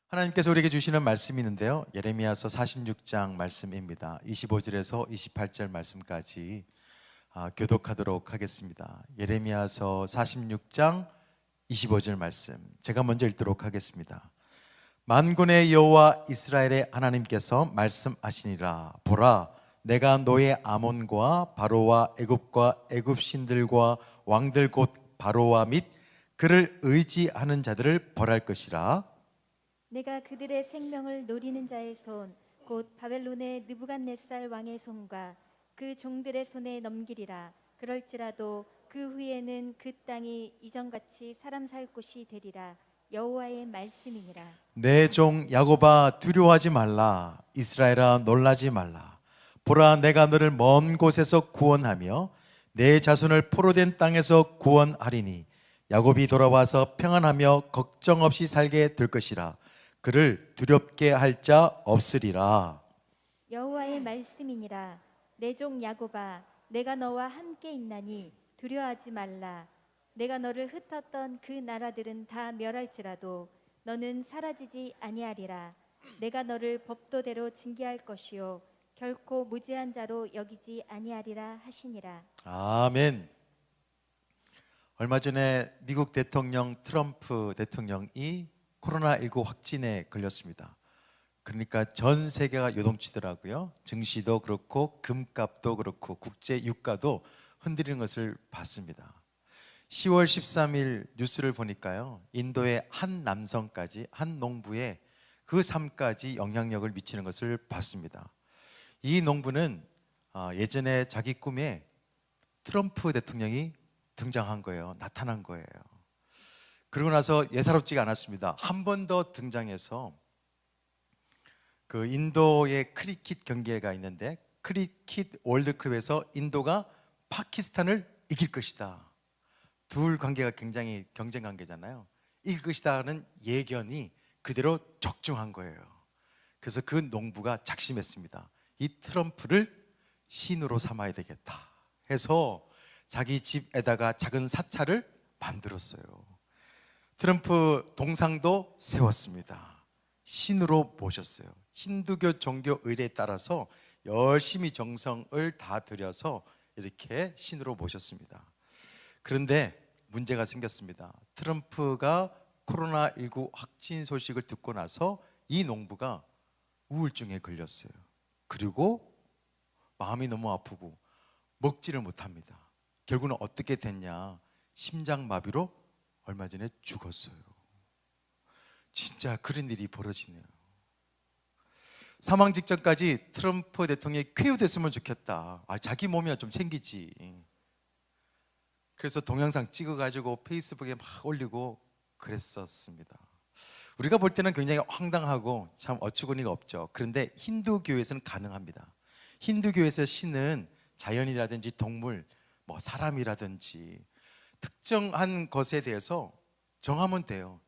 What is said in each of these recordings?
하나님께서 우리에게 주시는 말씀이 있는데요, 예레미야서 46장 말씀입니다. 25절에서 28절 말씀까지 교독하도록 하겠습니다. 예레미야서 46장 25절 말씀, 제가 먼저 읽도록 하겠습니다. 만군의 여호와 이스라엘의 하나님께서 말씀하시니라. 보라, 내가 너의 아몬과 바로와 애굽과 애굽 신들과 왕들 곧 바로와 및 그를 의지하는 자들을 벌할 것이라. 내가 그들의 생명을 노리는 자의 손, 곧 바벨론의 느부갓네살 왕의 손과 그 종들의 손에 넘기리라. 그럴지라도 그 후에는 그 땅이 이전같이 사람 살 곳이 되리라. 여호와의 말씀이니라. 내 종 야곱아, 두려워하지 말라. 이스라엘아, 놀라지 말라. 보라, 내가 너를 먼 곳에서 구원하며 내 자손을 포로된 땅에서 구원하리니 야곱이 돌아와서 평안하며 걱정 없이 살게 될 것이라. 그를 두렵게 할 자 없으리라. 여호와의 말씀이니라. 내 종 야곱아, 내가 너와 함께 있나니 두려워하지 말라. 내가 너를 흩었던 그 나라들은 다 멸할지라도 너는 사라지지 아니하리라. 내가 너를 법도대로 징계할 것이요 결코 무죄한 자로 여기지 아니하리라 하시니라. 아멘. 얼마 전에 미국 대통령 트럼프 대통령이 코로나19 확진에 걸렸습니다. 그러니까 전 세계가 요동치더라고요. 증시도 그렇고 금값도 그렇고 국제 유가도 흔들리는 것을 봤습니다. 10월 13일 뉴스를 보니까요, 인도의 한 남성까지, 한 농부의 그 삶까지 영향력을 미치는 것을 봤습니다. 이 농부는 예전에 자기 꿈에 트럼프 대통령이 등장한 거예요. 나타난 거예요. 그러고 나서 예사롭지가 않았습니다. 한 번 더 등장해서 그 인도의 크리켓 경기가 있는데 크리켓 월드컵에서 인도가 파키스탄을 이길 것이다. 둘 관계가 굉장히 경쟁 관계잖아요. 이길 것이다는 예견이 그대로 적중한 거예요. 그래서 그 농부가 작심했습니다. 이 트럼프를 신으로 삼아야 되겠다 해서 자기 집에다가 작은 사찰을 만들었어요. 트럼프 동상도 세웠습니다. 신으로 모셨어요. 힌두교 종교 의례에 따라서 열심히 정성을 다 들여서 이렇게 신으로 모셨습니다. 그런데 문제가 생겼습니다. 트럼프가 코로나19 확진 소식을 듣고 나서 이 농부가 우울증에 걸렸어요. 그리고 마음이 너무 아프고 먹지를 못합니다. 결국은 어떻게 됐냐, 심장마비로 얼마 전에 죽었어요. 진짜 그런 일이 벌어지네요. 사망 직전까지 트럼프 대통령이 쾌유됐으면 좋겠다. 자기 몸이나 좀 챙기지. 그래서 동영상 찍어가지고 페이스북에 막 올리고 그랬었습니다. 우리가 볼 때는 굉장히 황당하고 참 어처구니가 없죠. 그런데 힌두교에서는 가능합니다. 힌두교에서 신은 자연이라든지 동물, 사람이라든지 특정한 것에 대해서 정하면 돼요.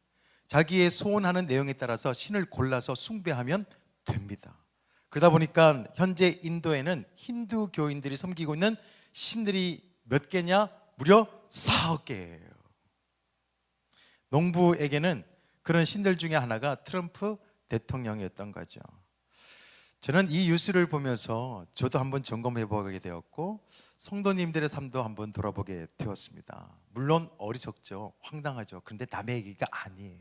자기의 소원하는 내용에 따라서 신을 골라서 숭배하면 됩니다. 그러다 보니까 현재 인도에는 힌두교인들이 섬기고 있는 신들이 몇 개냐? 무려 4억 개예요. 농부에게는 그런 신들 중에 하나가 트럼프 대통령이었던 거죠. 저는 이 뉴스를 보면서 저도 한번 점검해 보게 되었고 성도님들의 삶도 한번 돌아보게 되었습니다. 물론 어리석죠. 황당하죠. 그런데 남의 얘기가 아니에요.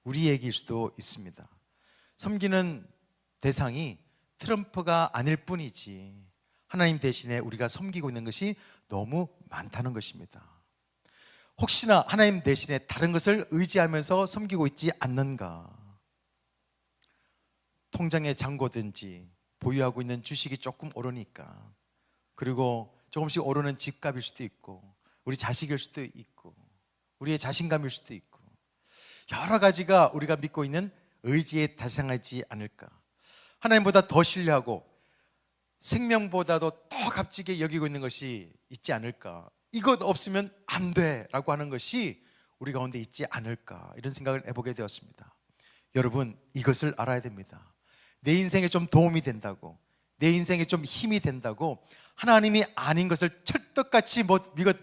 우리 얘기일 수도 있습니다. 섬기는 대상이 트럼프가 아닐 뿐이지 하나님 대신에 우리가 섬기고 있는 것이 너무 많다는 것입니다. 혹시나 하나님 대신에 다른 것을 의지하면서 섬기고 있지 않는가? 통장에 잔고든지 보유하고 있는 주식이 조금 오르니까, 그리고 조금씩 오르는 집값일 수도 있고 우리 자식일 수도 있고 우리의 자신감일 수도 있고 여러 가지가 우리가 믿고 있는 의지에 달성하지 않을까? 하나님보다 더 신뢰하고 생명보다도 더 값지게 여기고 있는 것이 있지 않을까? 이것 없으면 안 돼라고 하는 것이 우리 가운데 있지 않을까? 이런 생각을 해보게 되었습니다. 여러분, 이것을 알아야 됩니다. 내 인생에 좀 도움이 된다고, 내 인생에 좀 힘이 된다고 하나님이 아닌 것을 철떡같이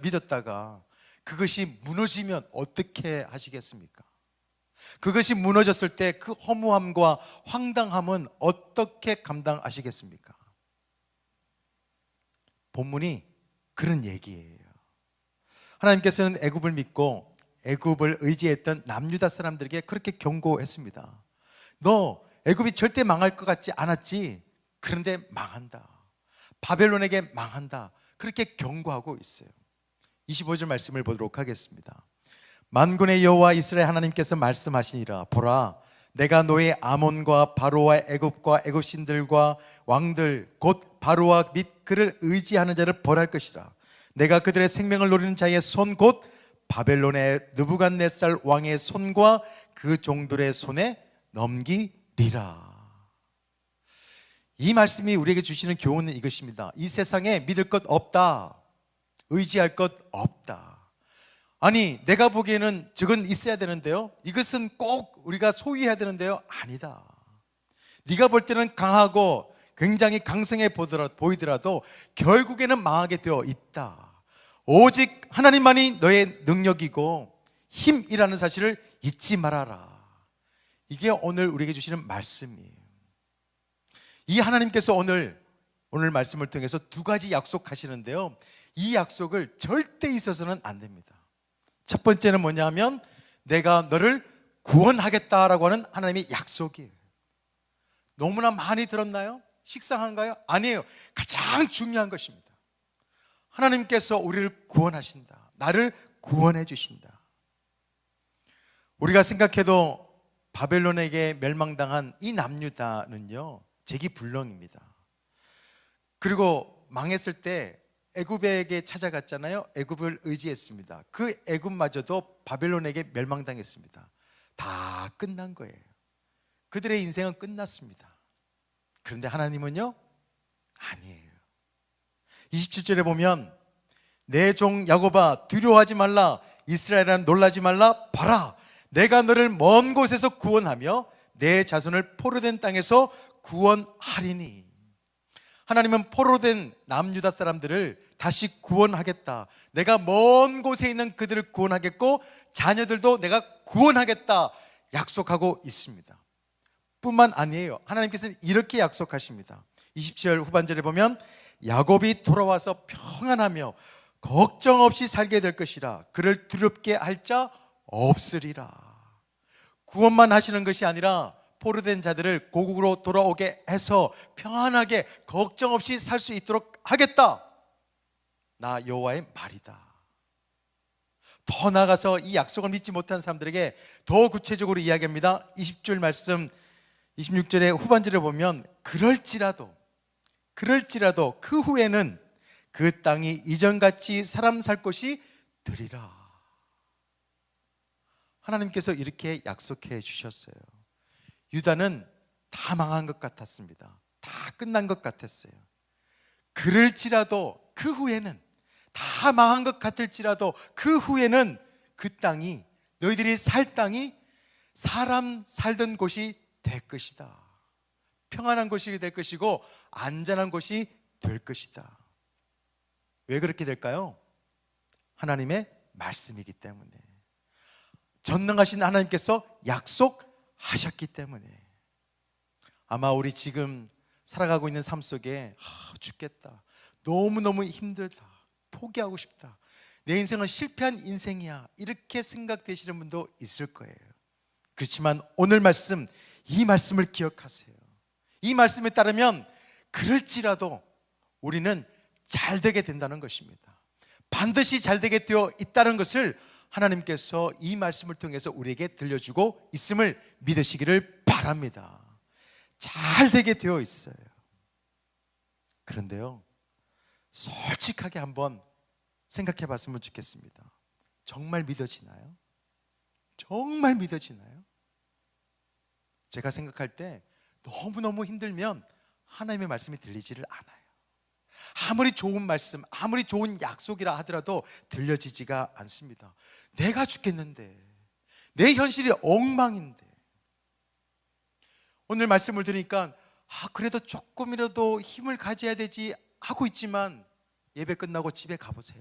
믿었다가 그것이 무너지면 어떻게 하시겠습니까? 그것이 무너졌을 때 그 허무함과 황당함은 어떻게 감당하시겠습니까? 본문이 그런 얘기예요. 하나님께서는 애굽을 믿고 애굽을 의지했던 남유다 사람들에게 그렇게 경고했습니다. 너 애굽이 절대 망할 것 같지 않았지? 그런데 망한다. 바벨론에게 망한다. 그렇게 경고하고 있어요. 25절 말씀을 보도록 하겠습니다. 만군의 여호와 이스라엘 하나님께서 말씀하시니라. 보라, 내가 너의 아몬과 바로와 애굽과 애굽신들과 왕들 곧 바로와 및 그를 의지하는 자를 벌할 것이라. 내가 그들의 생명을 노리는 자의 손 곧 바벨론의 느부갓네살 왕의 손과 그 종들의 손에 넘기리라. 이 말씀이 우리에게 주시는 교훈은 이것입니다. 이 세상에 믿을 것 없다, 의지할 것 없다. 아니, 내가 보기에는 저건 있어야 되는데요, 이것은 꼭 우리가 소유해야 되는데요, 아니다. 네가 볼 때는 강하고 굉장히 강성해 보이더라도 결국에는 망하게 되어 있다. 오직 하나님만이 너의 능력이고 힘이라는 사실을 잊지 말아라. 이게 오늘 우리에게 주시는 말씀이에요. 이 하나님께서 오늘 말씀을 통해서 두 가지 약속하시는데요, 이 약속을 절대 있어서는 안 됩니다. 첫 번째는 뭐냐면 내가 너를 구원하겠다라고 하는 하나님의 약속이에요. 너무나 많이 들었나요? 식상한가요? 아니에요. 가장 중요한 것입니다. 하나님께서 우리를 구원하신다. 나를 구원해 주신다. 우리가 생각해도 바벨론에게 멸망당한 이 남유다는요, 재기불능입니다. 그리고 망했을 때 애굽에게 찾아갔잖아요. 애굽을 의지했습니다. 그 애굽마저도 바벨론에게 멸망당했습니다. 다 끝난 거예요. 그들의 인생은 끝났습니다. 그런데 하나님은요, 아니에요. 27절에 보면 내 종 야곱아 두려워하지 말라, 이스라엘아 놀라지 말라. 봐라, 내가 너를 먼 곳에서 구원하며 내 자손을 포로된 땅에서 구원하리니. 하나님은 포로된 남유다 사람들을 다시 구원하겠다. 내가 먼 곳에 있는 그들을 구원하겠고 자녀들도 내가 구원하겠다 약속하고 있습니다. 뿐만 아니에요. 하나님께서는 이렇게 약속하십니다. 27절 후반절에 보면 야곱이 돌아와서 평안하며 걱정 없이 살게 될 것이라. 그를 두렵게 할 자 없으리라. 구원만 하시는 것이 아니라 포로된 자들을 고국으로 돌아오게 해서 평안하게 걱정 없이 살 수 있도록 하겠다. 나 여호와의 말이다. 더 나아가서 이 약속을 믿지 못한 사람들에게 더 구체적으로 이야기합니다. 20절 말씀 26절의 후반절에 보면 그럴지라도 그 후에는 그 땅이 이전같이 사람 살 곳이 되리라. 하나님께서 이렇게 약속해 주셨어요. 유다는 다 망한 것 같았습니다. 다 끝난 것 같았어요. 그럴지라도 그 후에는, 다 망한 것 같을지라도 그 후에는 그 땅이, 너희들이 살 땅이 사람 살던 곳이 될 것이다. 평안한 곳이 될 것이고 안전한 곳이 될 것이다. 왜 그렇게 될까요? 하나님의 말씀이기 때문에, 전능하신 하나님께서 약속하셨기 때문에. 아마 우리 지금 살아가고 있는 삶 속에 죽겠다, 너무너무 힘들다, 포기하고 싶다, 내 인생은 실패한 인생이야, 이렇게 생각되시는 분도 있을 거예요. 그렇지만 오늘 말씀, 이 말씀을 기억하세요. 이 말씀에 따르면 그럴지라도 우리는 잘 되게 된다는 것입니다. 반드시 잘 되게 되어 있다는 것을 하나님께서 이 말씀을 통해서 우리에게 들려주고 있음을 믿으시기를 바랍니다. 잘 되게 되어 있어요. 그런데요, 솔직하게 한번 생각해 봤으면 좋겠습니다. 정말 믿어지나요? 정말 믿어지나요? 제가 생각할 때 너무너무 힘들면 하나님의 말씀이 들리지를 않아요. 아무리 좋은 말씀, 아무리 좋은 약속이라 하더라도 들려지지가 않습니다. 내가 죽겠는데, 내 현실이 엉망인데. 오늘 말씀을 들으니까 그래도 조금이라도 힘을 가져야 되지 하고 있지만, 예배 끝나고 집에 가보세요.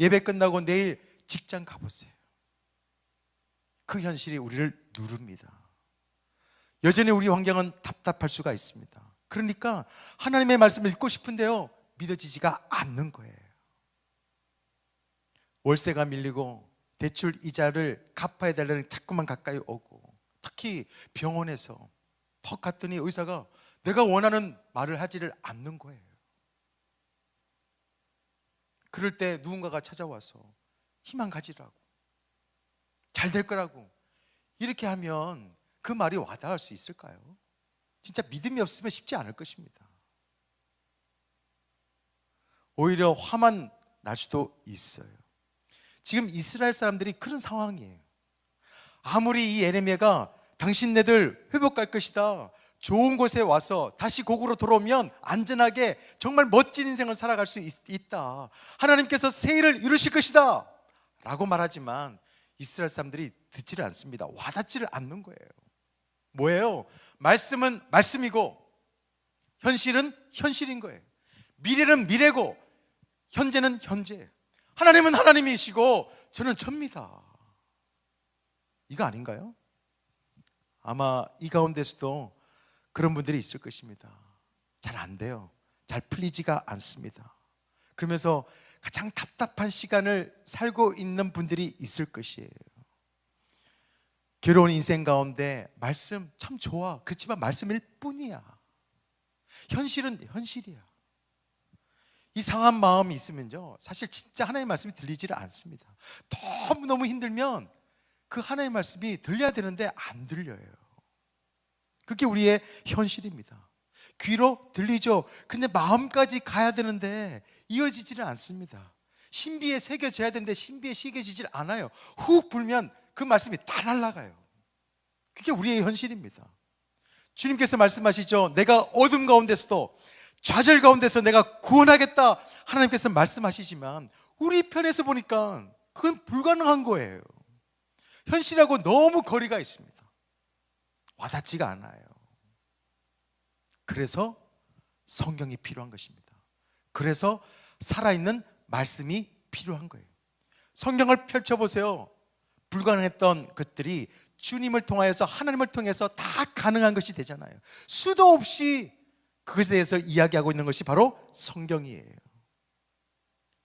예배 끝나고 내일 직장 가보세요. 그 현실이 우리를 누릅니다. 여전히 우리 환경은 답답할 수가 있습니다. 그러니까 하나님의 말씀을 읽고 싶은데요, 믿어지지가 않는 거예요. 월세가 밀리고 대출 이자를 갚아야 되려니 자꾸만 가까이 오고, 특히 병원에서 턱 갔더니 의사가 내가 원하는 말을 하지를 않는 거예요. 그럴 때 누군가가 찾아와서 희망 가지라고, 잘 될 거라고 이렇게 하면 그 말이 와닿을 수 있을까요? 진짜 믿음이 없으면 쉽지 않을 것입니다. 오히려 화만 날 수도 있어요. 지금 이스라엘 사람들이 그런 상황이에요. 아무리 이 예레미야가 당신네들 회복할 것이다, 좋은 곳에 와서 다시 고국으로 돌아오면 안전하게 정말 멋진 인생을 살아갈 수 있다, 하나님께서 새 일을 이루실 것이다 라고 말하지만 이스라엘 사람들이 듣지를 않습니다. 와닿지를 않는 거예요. 뭐예요? 말씀은 말씀이고 현실은 현실인 거예요. 미래는 미래고 현재는 현재. 하나님은 하나님이시고 저는 접니다. 이거 아닌가요? 아마 이 가운데서도 그런 분들이 있을 것입니다. 잘 안 돼요. 잘 풀리지가 않습니다. 그러면서 가장 답답한 시간을 살고 있는 분들이 있을 것이에요. 괴로운 인생 가운데 말씀 참 좋아, 그렇지만 말씀일 뿐이야. 현실은 현실이야. 이상한 마음이 있으면요, 사실 진짜 하나님의 말씀이 들리지를 않습니다. 너무너무 힘들면 그 하나님의 말씀이 들려야 되는데 안 들려요. 그게 우리의 현실입니다. 귀로 들리죠. 근데 마음까지 가야 되는데 이어지지를 않습니다. 신비에 새겨져야 되는데 신비에 새겨지질 않아요. 훅 불면 그 말씀이 다 날아가요. 그게 우리의 현실입니다. 주님께서 말씀하시죠. 내가 어둠 가운데서도, 좌절 가운데서 내가 구원하겠다 하나님께서 말씀하시지만 우리 편에서 보니까 그건 불가능한 거예요. 현실하고 너무 거리가 있습니다. 와닿지가 않아요. 그래서 성경이 필요한 것입니다. 그래서 살아있는 말씀이 필요한 거예요. 성경을 펼쳐보세요. 불가능했던 것들이 주님을 통하여서, 하나님을 통해서 다 가능한 것이 되잖아요. 수도 없이 그것에 대해서 이야기하고 있는 것이 바로 성경이에요.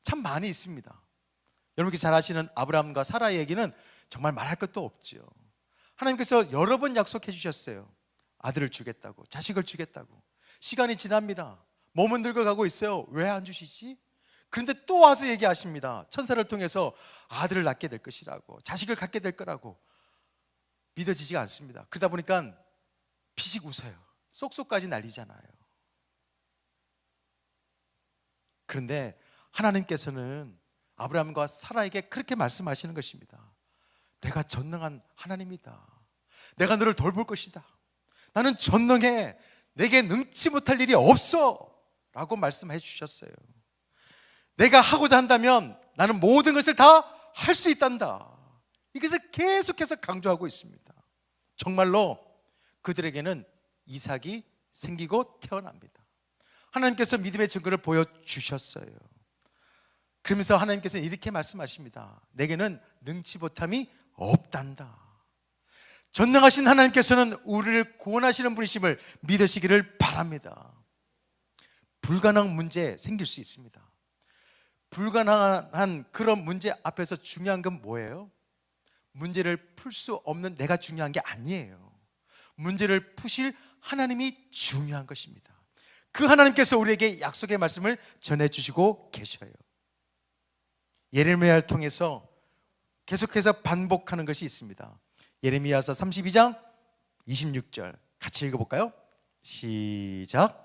참 많이 있습니다. 여러분께 잘 아시는 아브라함과 사라의 얘기는 정말 말할 것도 없죠. 하나님께서 여러 번 약속해 주셨어요. 아들을 주겠다고, 자식을 주겠다고. 시간이 지납니다. 몸은 늙어가고 있어요. 왜 안 주시지? 그런데 또 와서 얘기하십니다. 천사를 통해서 아들을 낳게 될 것이라고, 자식을 갖게 될 거라고. 믿어지지가 않습니다. 그러다 보니까 피식 웃어요. 쏙쏙까지 날리잖아요. 그런데 하나님께서는 아브라함과 사라에게 그렇게 말씀하시는 것입니다. 내가 전능한 하나님이다. 내가 너를 돌볼 것이다. 나는 전능해. 내게 능치 못할 일이 없어 라고 말씀해 주셨어요. 내가 하고자 한다면 나는 모든 것을 다 할 수 있단다. 이것을 계속해서 강조하고 있습니다. 정말로 그들에게는 이삭이 생기고 태어납니다. 하나님께서 믿음의 증거를 보여주셨어요. 그러면서 하나님께서는 이렇게 말씀하십니다. 내게는 능치 못함이 없단다. 전능하신 하나님께서는 우리를 구원하시는 분이심을 믿으시기를 바랍니다. 불가능한 문제 생길 수 있습니다. 불가능한 그런 문제 앞에서 중요한 건 뭐예요? 문제를 풀 수 없는 내가 중요한 게 아니에요. 문제를 푸실 하나님이 중요한 것입니다. 그 하나님께서 우리에게 약속의 말씀을 전해주시고 계셔요. 예레미야를 통해서 계속해서 반복하는 것이 있습니다. 예레미야서 32장 26절 같이 읽어볼까요? 시작.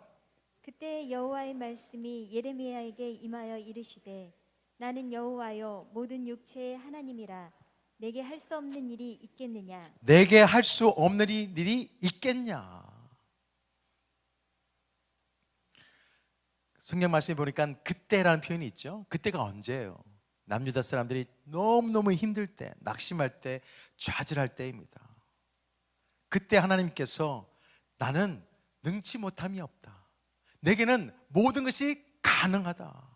그때 여호와의 말씀이 예레미야에게 임하여 이르시되 나는 여호와여 모든 육체의 하나님이라 내게 할 수 없는 일이 있겠느냐? 내게 할 수 없는 일이 있겠냐? 성경 말씀에 보니까 그때라는 표현이 있죠. 그때가 언제예요? 남유다 사람들이 너무너무 힘들 때, 낙심할 때, 좌절할 때입니다. 그때 하나님께서 나는 능치 못함이 없다. 내게는 모든 것이 가능하다.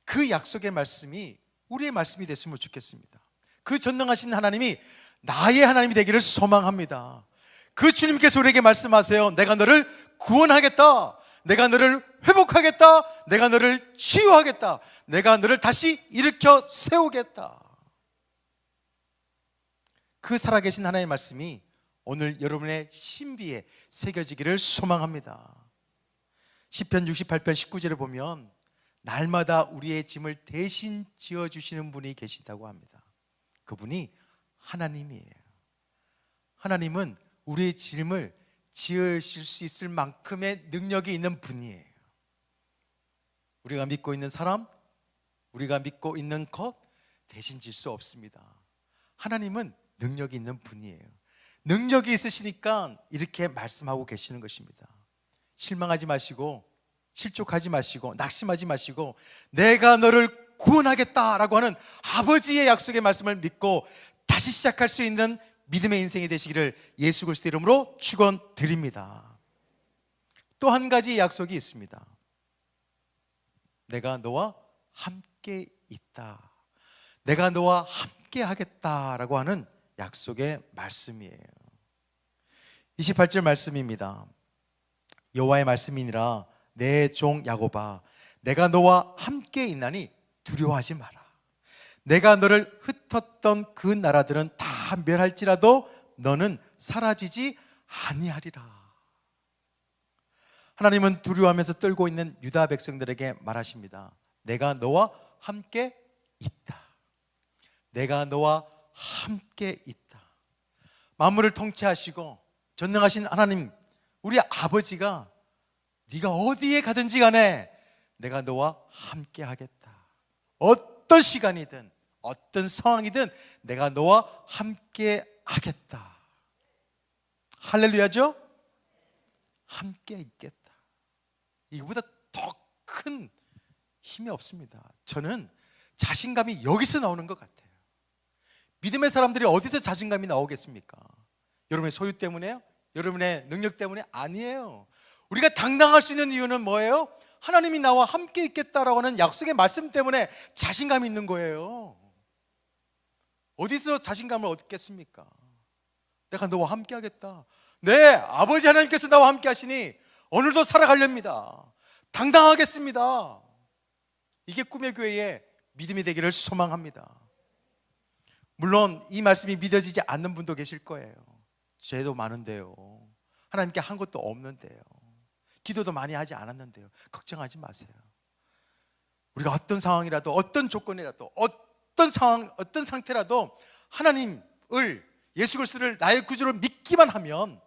그 약속의 말씀이 우리의 말씀이 됐으면 좋겠습니다. 그 전능하신 하나님이 나의 하나님이 되기를 소망합니다. 그 주님께서 우리에게 말씀하세요. 내가 너를 구원하겠다. 내가 너를 회복하겠다. 내가 너를 치유하겠다. 내가 너를 다시 일으켜 세우겠다. 그 살아계신 하나님의 말씀이 오늘 여러분의 신비에 새겨지기를 소망합니다. 시편 68편 19절에 보면 날마다 우리의 짐을 대신 지어주시는 분이 계시다고 합니다. 그분이 하나님이에요. 하나님은 우리의 짐을 지으실 수 있을 만큼의 능력이 있는 분이에요. 우리가 믿고 있는 사람, 우리가 믿고 있는 것 대신 질 수 없습니다. 하나님은 능력이 있는 분이에요. 능력이 있으시니까 이렇게 말씀하고 계시는 것입니다. 실망하지 마시고, 실족하지 마시고, 낙심하지 마시고, 내가 너를 구원하겠다라고 하는 아버지의 약속의 말씀을 믿고 다시 시작할 수 있는 믿음의 인생이 되시기를 예수 그리스도 이름으로 축원드립니다. 또 한 가지 약속이 있습니다. 내가 너와 함께 있다. 내가 너와 함께 하겠다라고 하는 약속의 말씀이에요. 28절 말씀입니다. 여호와의 말씀이니라 내 종 야곱아 내가 너와 함께 있나니 두려워하지 마라. 내가 너를 흩었던 그 나라들은 다 멸할지라도 너는 사라지지 아니하리라. 하나님은 두려워하면서 떨고 있는 유다 백성들에게 말하십니다. 내가 너와 함께 있다. 내가 너와 함께 있다. 만물을 통치하시고 전능하신 하나님, 우리 아버지가 네가 어디에 가든지 간에 내가 너와 함께 하겠다. 어떤 시간이든 어떤 상황이든 내가 너와 함께 하겠다. 할렐루야죠? 함께 있겠다. 이거보다 더 큰 힘이 없습니다. 저는 자신감이 여기서 나오는 것 같아요. 믿음의 사람들이 어디서 자신감이 나오겠습니까? 여러분의 소유 때문에요? 여러분의 능력 때문에? 아니에요. 우리가 당당할 수 있는 이유는 뭐예요? 하나님이 나와 함께 있겠다라고 하는 약속의 말씀 때문에 자신감이 있는 거예요. 어디서 자신감을 얻겠습니까? 내가 너와 함께 하겠다. 네, 아버지 하나님께서 나와 함께 하시니 오늘도 살아가렵니다. 당당하겠습니다. 이게 꿈의 교회의 믿음이 되기를 소망합니다. 물론 이 말씀이 믿어지지 않는 분도 계실 거예요. 죄도 많은데요, 하나님께 한 것도 없는데요, 기도도 많이 하지 않았는데요. 걱정하지 마세요. 우리가 어떤 상황이라도, 어떤 조건이라도, 어떤 상황, 어떤 상태라도 하나님을, 예수 그리스도를 나의 구주로 믿기만 하면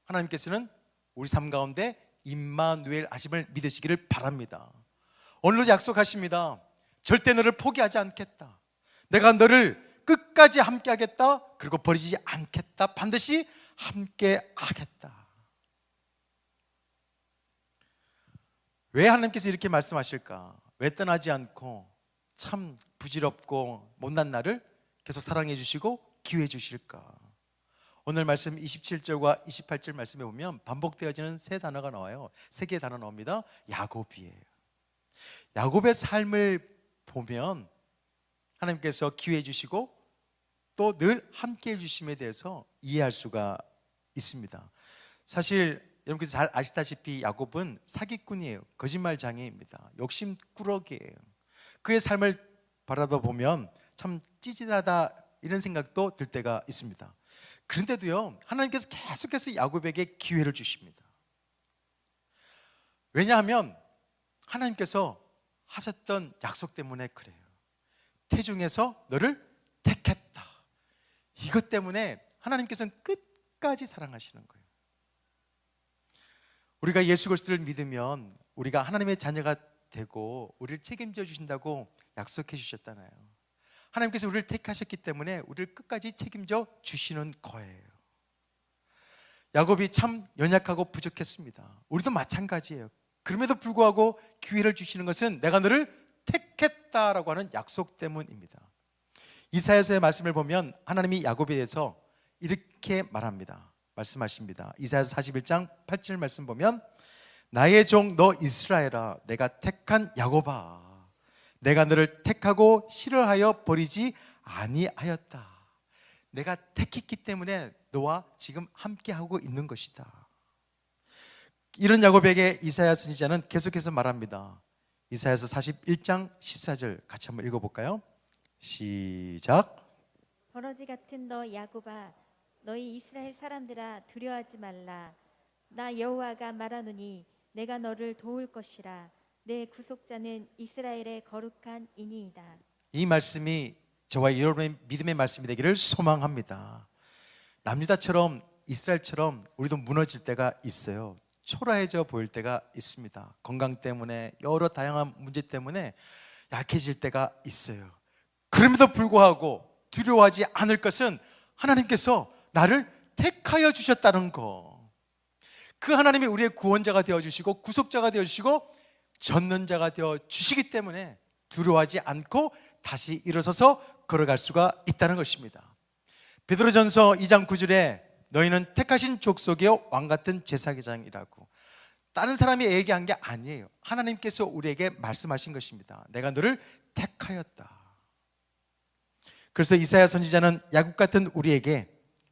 하나님께서는 우리 삶 가운데 임마누엘 하심을 믿으시기를 바랍니다. 오늘도 약속하십니다. 절대 너를 포기하지 않겠다. 내가 너를 끝까지 함께 하겠다. 그리고 버리지 않겠다. 반드시 함께 하겠다. 왜 하나님께서 이렇게 말씀하실까? 왜 떠나지 않고 참 부질없고 못난 나를 계속 사랑해 주시고 기회해 주실까? 오늘 말씀 27절과 28절 말씀에 보면 반복되어지는 세 단어가 나와요. 세 개의 단어 나옵니다. 야곱이에요. 야곱의 삶을 보면 하나님께서 기회해 주시고 또 늘 함께 해주심에 대해서 이해할 수가 있습니다. 사실 여러분께서 잘 아시다시피 야곱은 사기꾼이에요. 거짓말 장애입니다. 욕심꾸러기예요. 그의 삶을 바라다 보면 참 찌질하다 이런 생각도 들 때가 있습니다. 그런데도요, 하나님께서 계속해서 야곱에게 기회를 주십니다. 왜냐하면 하나님께서 하셨던 약속 때문에 그래요. 태중에서 너를 택했다. 이것 때문에 하나님께서는 끝까지 사랑하시는 거예요. 우리가 예수 그리스도를 믿으면 우리가 하나님의 자녀가 되고 우리를 책임져 주신다고 약속해 주셨잖아요. 하나님께서 우리를 택하셨기 때문에 우리를 끝까지 책임져 주시는 거예요. 야곱이 참 연약하고 부족했습니다. 우리도 마찬가지예요. 그럼에도 불구하고 기회를 주시는 것은 내가 너를 택했다라고 하는 약속 때문입니다. 이사야서의 말씀을 보면 하나님이 야곱에 대해서 이렇게 말합니다. 말씀하십니다. 이사야서 41장 8절 말씀 보면 나의 종 너 이스라엘아 내가 택한 야곱아 내가 너를 택하고 싫어하여 버리지 아니하였다. 내가 택했기 때문에 너와 지금 함께하고 있는 것이다. 이런 야곱에게 이사야 선지자는 계속해서 말합니다. 이사야서 41장 14절 같이 한번 읽어볼까요? 시작. 버러지 같은 너 야곱아, 너희 이스라엘 사람들아 두려워하지 말라. 나 여호와가 말하노니 내가 너를 도울 것이라. 내 구속자는 이스라엘의 거룩한 이니이다. 이 말씀이 저와 여러분의 믿음의 말씀이 되기를 소망합니다. 남유다처럼 이스라엘처럼 우리도 무너질 때가 있어요. 초라해져 보일 때가 있습니다. 건강 때문에 여러 다양한 문제 때문에 약해질 때가 있어요. 그럼에도 불구하고 두려워하지 않을 것은 하나님께서 나를 택하여 주셨다는 거. 그 하나님이 우리의 구원자가 되어주시고 구속자가 되어주시고 전능자가 되어주시기 때문에 두려워하지 않고 다시 일어서서 걸어갈 수가 있다는 것입니다. 베드로전서 2장 9절에 너희는 택하신 족속의 왕같은 제사장이라고, 다른 사람이 얘기한 게 아니에요. 하나님께서 우리에게 말씀하신 것입니다. 내가 너를 택하였다. 그래서 이사야 선지자는 야곱 같은 우리에게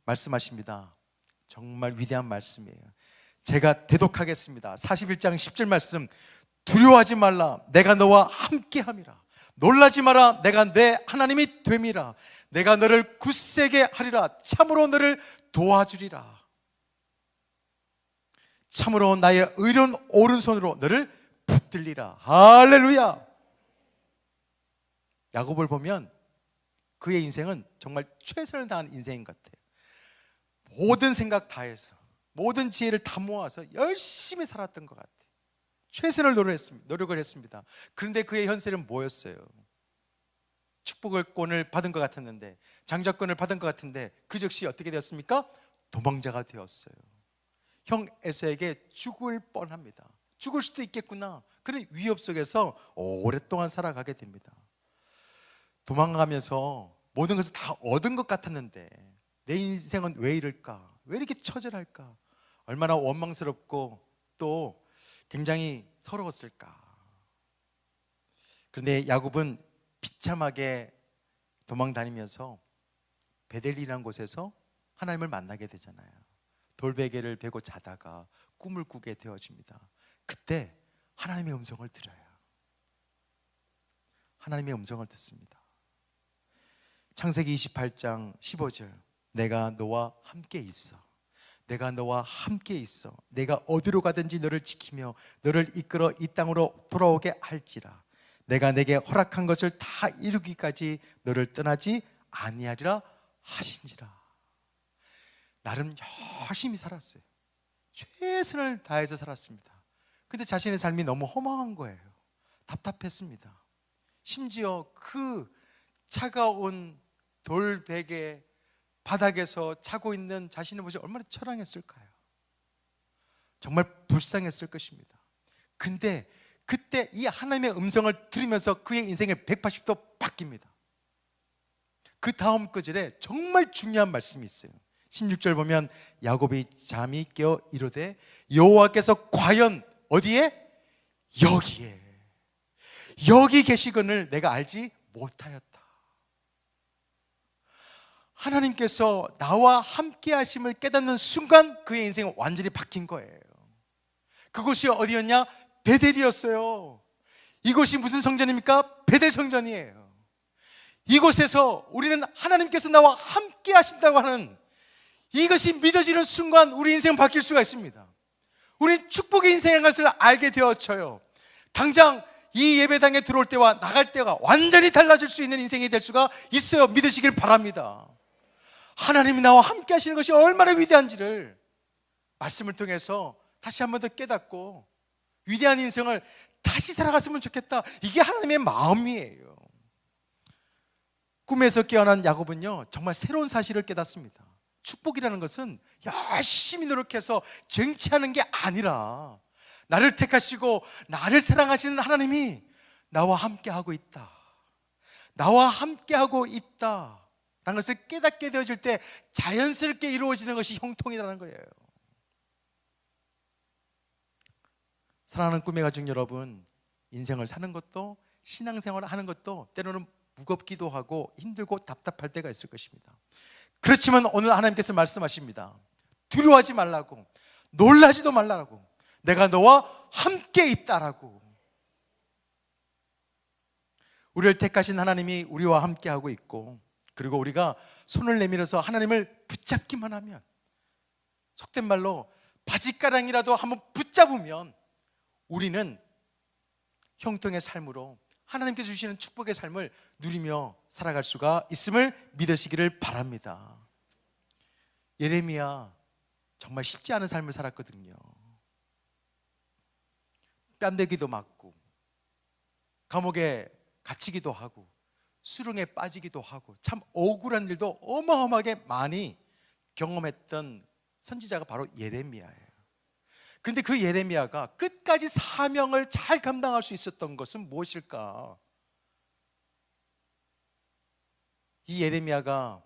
말씀하십니다. 정말 위대한 말씀이에요. 제가 대독하겠습니다. 41장 10절 말씀. 두려워하지 말라. 내가 너와 함께함이라. 놀라지 마라. 내가 내 하나님이 됨이라. 내가 너를 굳세게 하리라. 참으로 너를 도와주리라. 참으로 나의 의로운 오른손으로 너를 붙들리라. 할렐루야. 야곱을 보면 그의 인생은 정말 최선을 다한 인생인 것 같아요. 모든 생각 다 해서 모든 지혜를 다 모아서 열심히 살았던 것 같아요. 최선을 노력을 했습니다. 그런데 그의 현실은 뭐였어요? 축복권을 받은 것 같았는데, 장자권을 받은 것 같은데 그 즉시 어떻게 되었습니까? 도망자가 되었어요. 형 에서에게 죽을 뻔합니다. 죽을 수도 있겠구나. 그런 위협 속에서 오랫동안 살아가게 됩니다. 도망가면서 모든 것을 다 얻은 것 같았는데 내 인생은 왜 이럴까? 왜 이렇게 처절할까? 얼마나 원망스럽고 또 굉장히 서러웠을까? 그런데 야곱은 비참하게 도망다니면서 베델리라는 곳에서 하나님을 만나게 되잖아요. 돌베개를 베고 자다가 꿈을 꾸게 되어집니다. 그때 하나님의 음성을 들어요. 하나님의 음성을 듣습니다. 창세기 28장 15절. 내가 너와 함께 있어. 내가 너와 함께 있어. 내가 어디로 가든지 너를 지키며 너를 이끌어 이 땅으로 돌아오게 할지라. 내가 내게 허락한 것을 다 이루기까지 너를 떠나지 아니하리라 하신지라. 나름 열심히 살았어요. 최선을 다해서 살았습니다. 근데 자신의 삶이 너무 허망한 거예요. 답답했습니다. 심지어 그 차가운 돌베개 바닥에서 자고 있는 자신의 모습이 얼마나 처량했을까요? 정말 불쌍했을 것입니다. 근데 그때 이 하나님의 음성을 들으면서 그의 인생이 180도 바뀝니다. 그 다음 구절에 정말 중요한 말씀이 있어요. 16절 보면 야곱이 잠이 깨어 이르되 여호와께서 과연 어디에? 여기에 여기 계시거늘 내가 알지 못하였다. 하나님께서 나와 함께 하심을 깨닫는 순간 그의 인생은 완전히 바뀐 거예요. 그곳이 어디였냐? 베델이었어요. 이곳이 무슨 성전입니까? 베델 성전이에요. 이곳에서 우리는 하나님께서 나와 함께 하신다고 하는 이것이 믿어지는 순간 우리 인생은 바뀔 수가 있습니다. 우리는 축복의 인생인 것을 알게 되어져요. 당장 이 예배당에 들어올 때와 나갈 때가 완전히 달라질 수 있는 인생이 될 수가 있어요. 믿으시길 바랍니다. 하나님이 나와 함께 하시는 것이 얼마나 위대한지를 말씀을 통해서 다시 한 번 더 깨닫고 위대한 인생을 다시 살아갔으면 좋겠다. 이게 하나님의 마음이에요. 꿈에서 깨어난 야곱은요 정말 새로운 사실을 깨닫습니다. 축복이라는 것은 열심히 노력해서 쟁취하는 게 아니라 나를 택하시고 나를 사랑하시는 하나님이 나와 함께하고 있다, 나와 함께하고 있다 라는 것을 깨닫게 되어질 때 자연스럽게 이루어지는 것이 형통이라는 거예요. 사랑하는 꿈의 가족 여러분, 인생을 사는 것도 신앙생활을 하는 것도 때로는 무겁기도 하고 힘들고 답답할 때가 있을 것입니다. 그렇지만 오늘 하나님께서 말씀하십니다. 두려워하지 말라고, 놀라지도 말라고, 내가 너와 함께 있다라고. 우리를 택하신 하나님이 우리와 함께 하고 있고, 그리고 우리가 손을 내밀어서 하나님을 붙잡기만 하면, 속된 말로 바지가랑이라도 한번 붙잡으면 우리는 형통의 삶으로 하나님께서 주시는 축복의 삶을 누리며 살아갈 수가 있음을 믿으시기를 바랍니다. 예레미야 정말 쉽지 않은 삶을 살았거든요. 뺨대기도 맞고, 감옥에 갇히기도 하고, 수렁에 빠지기도 하고, 참 억울한 일도 어마어마하게 많이 경험했던 선지자가 바로 예레미야예요. 그런데 그 예레미야가 끝까지 사명을 잘 감당할 수 있었던 것은 무엇일까? 이 예레미야가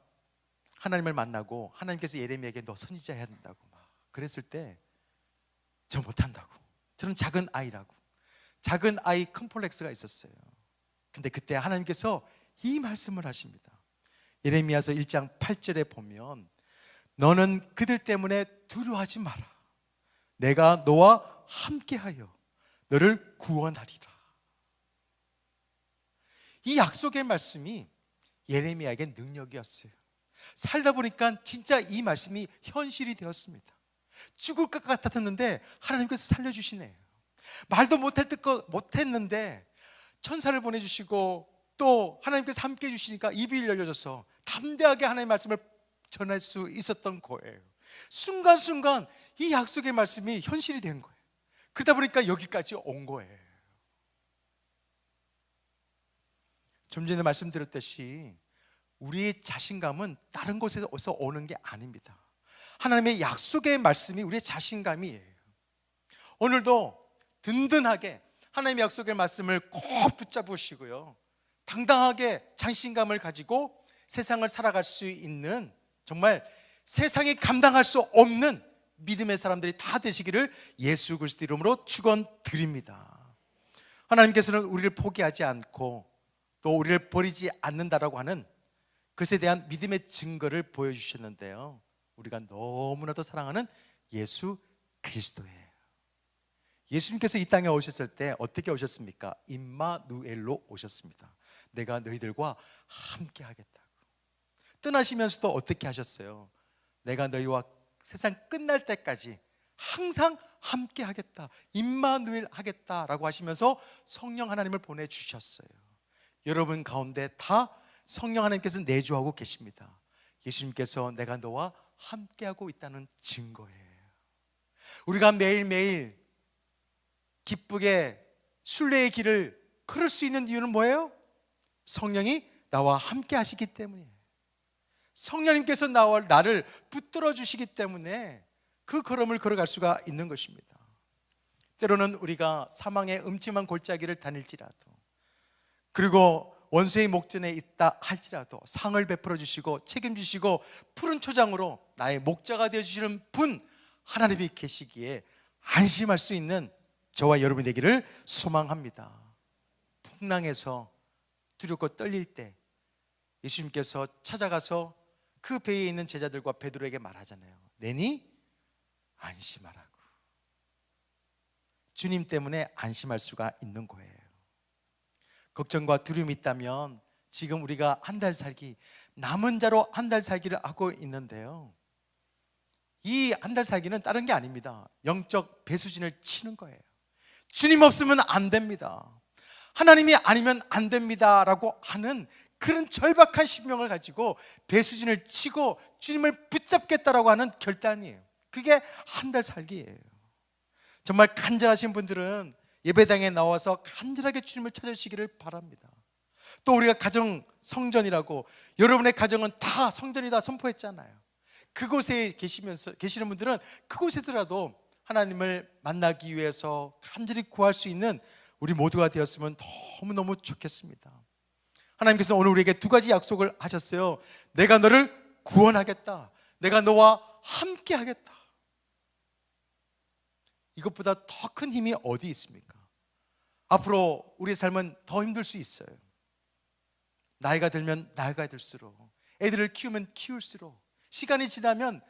하나님을 만나고 하나님께서 예레미야에게 너 선지자 해야 된다고 막 그랬을 때, 저 못한다고, 저는 작은 아이라고, 작은 아이 컴플렉스가 있었어요. 근데 그때 하나님께서 이 말씀을 하십니다. 예레미야서 1장 8절에 보면, 너는 그들 때문에 두려워하지 마라. 내가 너와 함께하여 너를 구원하리라. 이 약속의 말씀이 예레미야에게 능력이었어요. 살다 보니까 진짜 이 말씀이 현실이 되었습니다. 죽을 것 같았는데 하나님께서 살려주시네요. 말도 못했는데 천사를 보내주시고, 또 하나님께서 함께 해주시니까 입이 열려져서 담대하게 하나님의 말씀을 전할 수 있었던 거예요. 순간순간 이 약속의 말씀이 현실이 된 거예요. 그러다 보니까 여기까지 온 거예요. 좀 전에 말씀드렸듯이 우리의 자신감은 다른 곳에서 오는 게 아닙니다. 하나님의 약속의 말씀이 우리의 자신감이에요. 오늘도 든든하게 하나님의 약속의 말씀을 꼭 붙잡으시고요, 당당하게 자신감을 가지고 세상을 살아갈 수 있는, 정말 세상이 감당할 수 없는 믿음의 사람들이 다 되시기를 예수 그리스도 이름으로 축원드립니다. 하나님께서는 우리를 포기하지 않고 또 우리를 버리지 않는다라고 하는 그것에 대한 믿음의 증거를 보여주셨는데요, 우리가 너무나도 사랑하는 예수 그리스도예요. 예수님께서 이 땅에 오셨을 때 어떻게 오셨습니까? 임마누엘로 오셨습니다. 내가 너희들과 함께 하겠다고. 떠나시면서도 어떻게 하셨어요? 내가 너희와 세상 끝날 때까지 항상 함께 하겠다, 임마누엘 하겠다라고 하시면서 성령 하나님을 보내주셨어요. 여러분 가운데 다 성령 하나님께서 내주하고 계십니다. 예수님께서 내가 너와 함께하고 있다는 증거예요. 우리가 매일매일 기쁘게 순례의 길을 걸을 수 있는 이유는 뭐예요? 성령이 나와 함께 하시기 때문이에요. 성령님께서 나를 붙들어 주시기 때문에 그 걸음을 걸어갈 수가 있는 것입니다. 때로는 우리가 사망의 음침한 골짜기를 다닐지라도, 그리고 원수의 목전에 있다 할지라도 상을 베풀어 주시고 책임지시고 푸른 초장으로 나의 목자가 되어주시는 분 하나님이 계시기에 안심할 수 있는 저와 여러분이 되기를 소망합니다. 풍랑에서 두렵고 떨릴 때 예수님께서 찾아가서 그 배에 있는 제자들과 베드로에게 말하잖아요. 내니 안심하라고. 주님 때문에 안심할 수가 있는 거예요. 걱정과 두려움이 있다면 지금 우리가 한 달 살기, 남은 자로 한 달 살기를 하고 있는데요, 이 한 달 살기는 다른 게 아닙니다. 영적 배수진을 치는 거예요. 주님 없으면 안 됩니다, 하나님이 아니면 안 됩니다 라고 하는 그런 절박한 심령을 가지고 배수진을 치고 주님을 붙잡겠다라고 하는 결단이에요. 그게 한 달 살기예요. 정말 간절하신 분들은 예배당에 나와서 간절하게 주님을 찾으시기를 바랍니다. 또 우리가 가정 성전이라고, 여러분의 가정은 다 성전이다 선포했잖아요. 그곳에 계시는 분들은 그곳에서라도 하나님을 만나기 위해서 간절히 구할 수 있는 우리 모두가 되었으면 너무너무 좋겠습니다. 하나님께서 오늘 우리에게 두 가지 약속을 하셨어요. 내가 너를 구원하겠다, 내가 너와 함께 하겠다. 이것보다 더 큰 힘이 어디 있습니까? 앞으로 우리의 삶은 더 힘들 수 있어요. 나이가 들면 나이가 들수록, 애들을 키우면 키울수록 시간이 지나면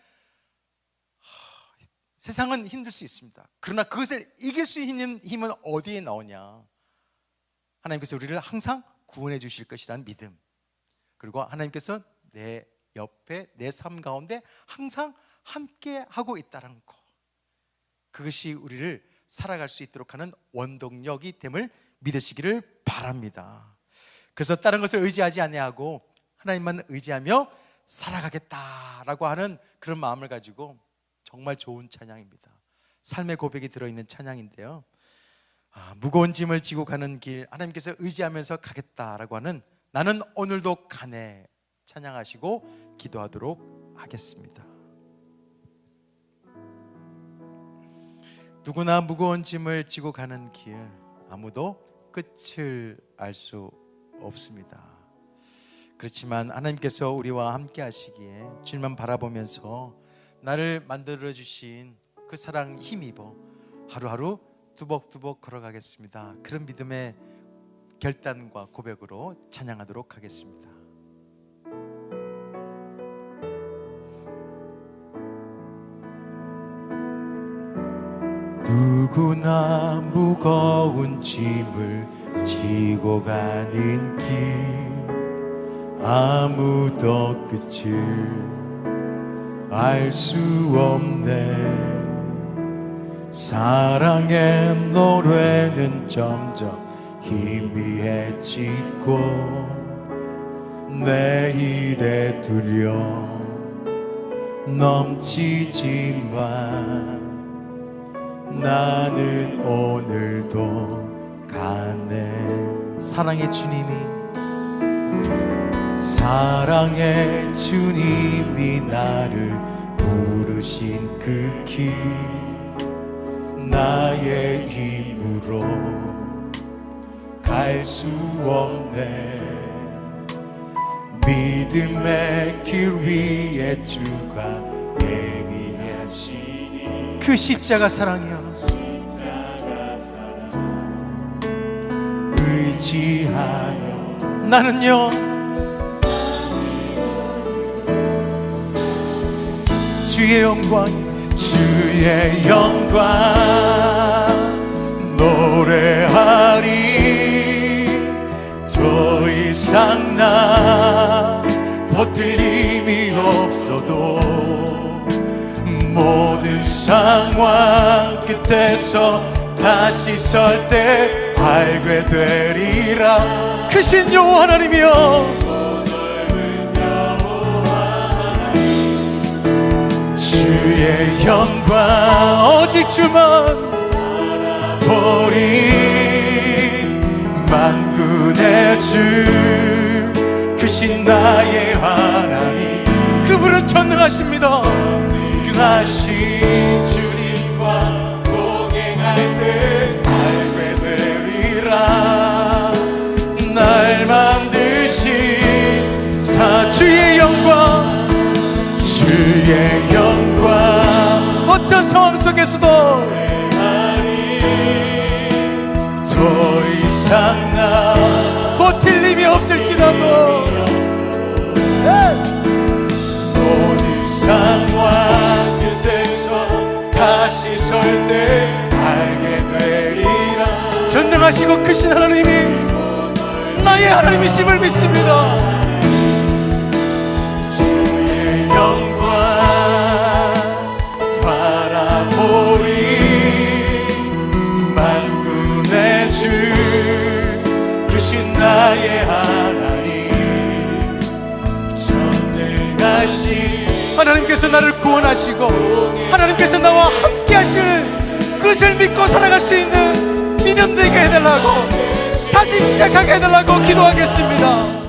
세상은 힘들 수 있습니다. 그러나 그것을 이길 수 있는 힘은 어디에 나오냐? 하나님께서 우리를 항상 구원해 주실 것이라는 믿음, 그리고 하나님께서 내 옆에, 내 삶 가운데 항상 함께 하고 있다는 것, 그것이 우리를 살아갈 수 있도록 하는 원동력이 됨을 믿으시기를 바랍니다. 그래서 다른 것을 의지하지 아니하고 하나님만 의지하며 살아가겠다라고 하는 그런 마음을 가지고 정말 좋은 찬양입니다. 삶의 고백이 들어있는 찬양인데요, 무거운 짐을 지고 가는 길, 하나님께서 의지하면서 가겠다라고 하는 나는 오늘도 가네 찬양하시고 기도하도록 하겠습니다. 누구나 무거운 짐을 지고 가는 길, 아무도 끝을 알 수 없습니다. 그렇지만 하나님께서 우리와 함께 하시기에 주님만 바라보면서 나를 만들어 주신 그 사랑 힘입어 하루하루 뚜벅뚜벅 걸어가겠습니다. 그런 믿음의 결단과 고백으로 찬양하도록 하겠습니다. 누구나 무거운 짐을 지고 가는 길, 아무도 끝을 알 수 없네. 사랑의 노래는 점점 희미해지고 내일에 두려움 넘치지만 나는 오늘도 가네. 사랑의 주님이 나를 부르신 그 길, 나의 힘으로 갈 수 없네. 믿음의 길 위에 주가 예비하시니 그 십자가 사랑이여, 의지하며 나는요 주의 영광 노래하리. 더 이상 나 버틸 힘이 없어도 모든 상황 끝에서 다시 설 때 알게 되리라. 크신 여호와 하나님이여, 주의 영광 오직 주만 보리. 만군의 주 크신 나의 하나님, 그분은 전능하십니다. 전능하신 주님과 동행할 때 알게 되리라. 날 만드신 주의 영광, 주의 영광 어떤 상황 속에서도 더 이상 나 버틸 힘이 없을지라도 모든 상황 끝에서 다시 설 때 알게 되리라. 전능하시고 크신 하나님이 나의 하나님이심을 믿습니다. 주의 영광 바라보리. 만군의 주 크신 나의 하나님, 전능하신 하나님께서 나를 구원하시고 하나님께서 나와 함께 하실 그것을 믿고 살아갈 수 있는 믿음 되게 해달라고, 다시 시작하게 해달라고 기도하겠습니다.